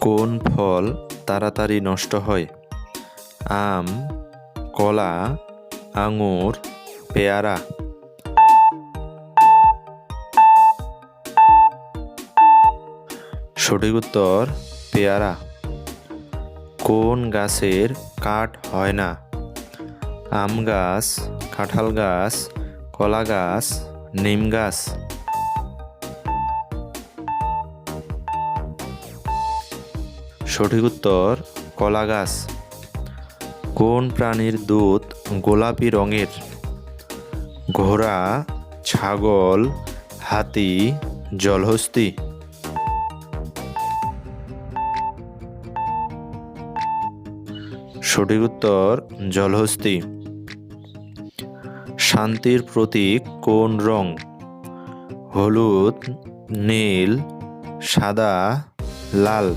কোন ফল তাড়াতাড়ি নষ্ট হয়? আম, কলা, আঙুর, পেয়ারা। সঠিক উত্তর পেয়ারা। কোন গাছের কাঠ হয় না? আম গাছ, কাঁঠাল গাছ, কলা গাছ, নিম গাছ। সঠিক উত্তর কলা গাছ। কোন প্রাণীর দুধ গোলাপি রঙের? ঘোড়া, ছাগল, হাতি, জলহস্তী। সঠিক উত্তর জলহস্তী। শান্তির প্রতীক কোন রং? হলুদ, নীল, সাদা, লাল।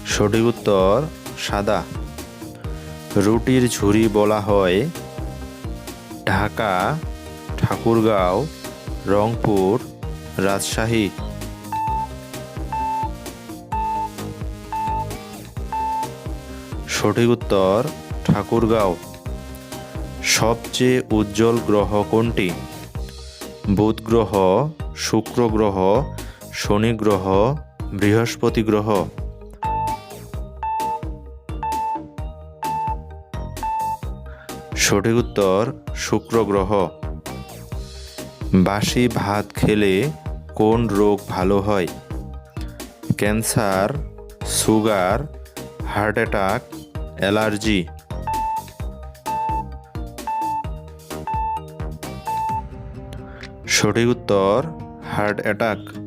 সঠিক উত্তর সাদা। রুটির ঝুড়ি বলা হয় ঢাকা, ঠাকুরগাঁও, রংপুর, রাজশাহী। সঠিক উত্তর ঠাকুরগাঁও। সবচেয়ে উজ্জ্বল গ্রহ কোনটি? বুধ গ্রহ, শুক্র গ্রহ, শনি গ্রহ, বৃহস্পতি গ্রহ। সঠিক উত্তর শুক্র গ্রহ। বাসি ভাত খেলে কোন রোগ ভালো হয়? Cancer, sugar, heart attack, allergy. সঠিক উত্তর হার্ট অ্যাটাক।